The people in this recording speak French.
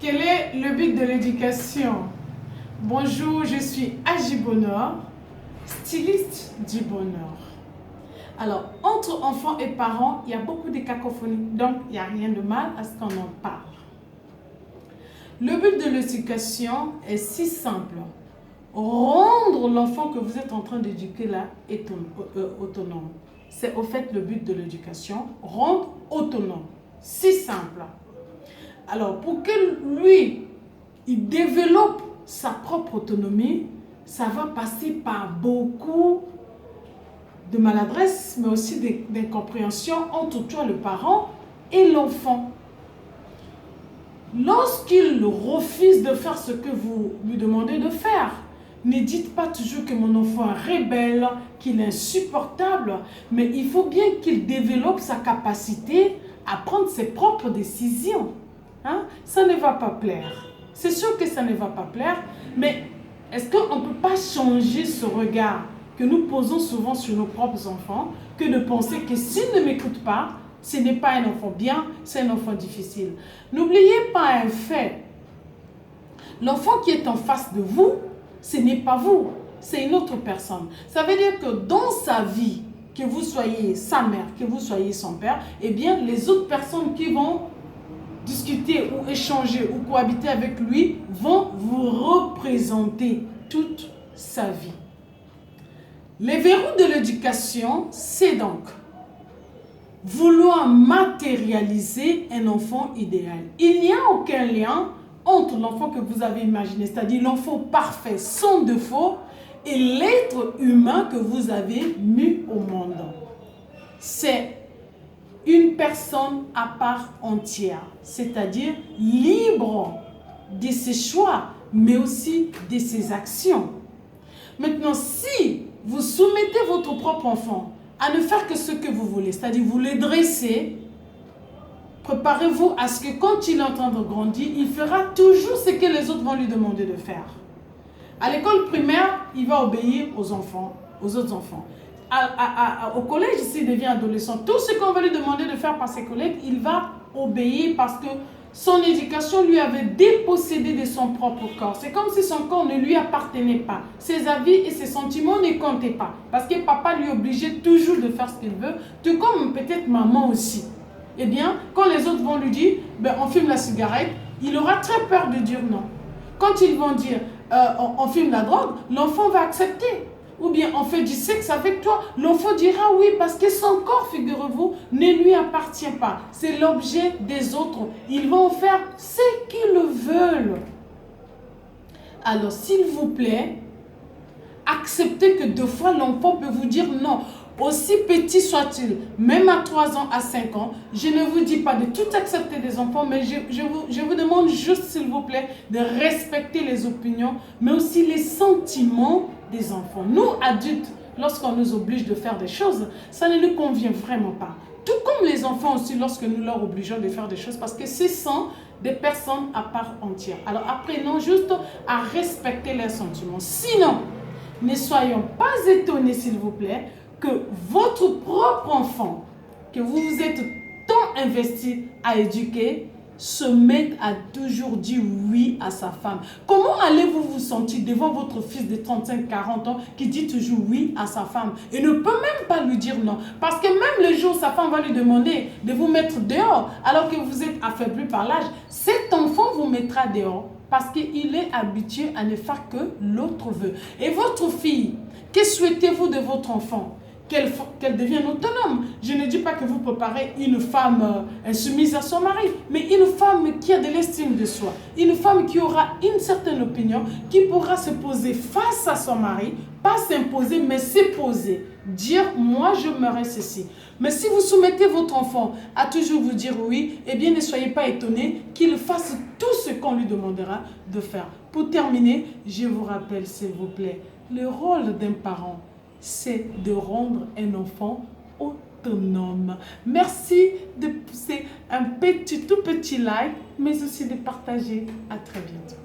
Quel est le but de l'éducation? Bonjour, je suis Agi Bonheur, styliste du bonheur. Alors, entre enfants et parents, il y a beaucoup de cacophonie, donc il n'y a rien de mal à ce qu'on en parle. Le but de l'éducation est si simple. Rendre l'enfant que vous êtes en train d'éduquer là autonome. C'est au fait le but de l'éducation, rendre autonome. Si simple. Alors, pour que lui, il développe sa propre autonomie, ça va passer par beaucoup de maladresse, mais aussi d'incompréhension entre toi, le parent, et l'enfant. Lorsqu'il refuse de faire ce que vous lui demandez de faire, ne dites pas toujours que mon enfant est rebelle, qu'il est insupportable, mais il faut bien qu'il développe sa capacité à prendre ses propres décisions. Hein? Ça ne va pas plaire. C'est sûr que ça ne va pas plaire, mais est-ce qu'on ne peut pas changer ce regard que nous posons souvent sur nos propres enfants, que de penser que s'ils ne m'écoutent pas, ce n'est pas un enfant bien, c'est un enfant difficile. N'oubliez pas un fait. L'enfant qui est en face de vous, ce n'est pas vous, c'est une autre personne. Ça veut dire que dans sa vie, que vous soyez sa mère, que vous soyez son père, eh bien, les autres personnes qui vont discuter ou échanger ou cohabiter avec lui vont vous représenter toute sa vie. Les verrous de l'éducation, c'est donc vouloir matérialiser un enfant idéal. Il n'y a aucun lien entre l'enfant que vous avez imaginé, c'est-à-dire l'enfant parfait, sans défaut, et l'être humain que vous avez mis au monde. C'est une personne à part entière, c'est-à-dire libre de ses choix, mais aussi de ses actions. Maintenant, si vous soumettez votre propre enfant à ne faire que ce que vous voulez, c'est-à-dire vous le dressez, préparez-vous à ce que quand il est en train de grandir, il fera toujours ce que les autres vont lui demander de faire. À l'école primaire, il va obéir aux enfants, aux autres enfants. Au collège, s'il devient adolescent, tout ce qu'on va lui demander de faire par ses collègues, il va obéir parce que son éducation lui avait dépossédé de son propre corps. C'est comme si son corps ne lui appartenait pas. Ses avis et ses sentiments ne comptaient pas. Parce que papa lui obligeait toujours de faire ce qu'il veut, tout comme peut-être maman aussi. Eh bien, quand les autres vont lui dire, ben, on fume la cigarette, il aura très peur de dire non. Quand ils vont dire, on fume la drogue, l'enfant va accepter. Ou bien on fait du sexe avec toi, l'enfant dira oui parce que son corps, figurez-vous, ne lui appartient pas. C'est l'objet des autres. Ils vont faire ce qu'ils veulent. Alors s'il vous plaît, acceptez que deux fois l'enfant peut vous dire non. Aussi petit soit-il, même à 3 ans, à 5 ans, je ne vous dis pas de tout accepter des enfants, mais je vous demande juste, s'il vous plaît, de respecter les opinions, mais aussi les sentiments des enfants. Nous, adultes, lorsqu'on nous oblige de faire des choses, ça ne nous convient vraiment pas. Tout comme les enfants aussi, lorsque nous leur obligeons de faire des choses, parce que ce sont des personnes à part entière. Alors apprenons juste à respecter leurs sentiments. Sinon, ne soyons pas étonnés, s'il vous plaît, que votre propre enfant, que vous vous êtes tant investi à éduquer, se mette à toujours dire oui à sa femme. Comment allez-vous vous sentir devant votre fils de 35-40 ans qui dit toujours oui à sa femme et ne peut même pas lui dire non? Parce que même le jour où sa femme va lui demander de vous mettre dehors, alors que vous êtes affaibli par l'âge, cet enfant vous mettra dehors parce qu'il est habitué à ne faire que l'autre veut. Et votre fille, que souhaitez-vous de votre enfant? Qu'elle devienne autonome. Je ne dis pas que vous préparez une femme insoumise à son mari, mais une femme qui a de l'estime de soi, une femme qui aura une certaine opinion, qui pourra se poser face à son mari, pas s'imposer, mais s'imposer. Dire, moi je me ceci. Mais si vous soumettez votre enfant à toujours vous dire oui, eh bien ne soyez pas étonnés qu'il fasse tout ce qu'on lui demandera de faire. Pour terminer, je vous rappelle s'il vous plaît, le rôle d'un parent, c'est de rendre un enfant autonome. Merci de pousser un tout petit like, mais aussi de partager. À très bientôt.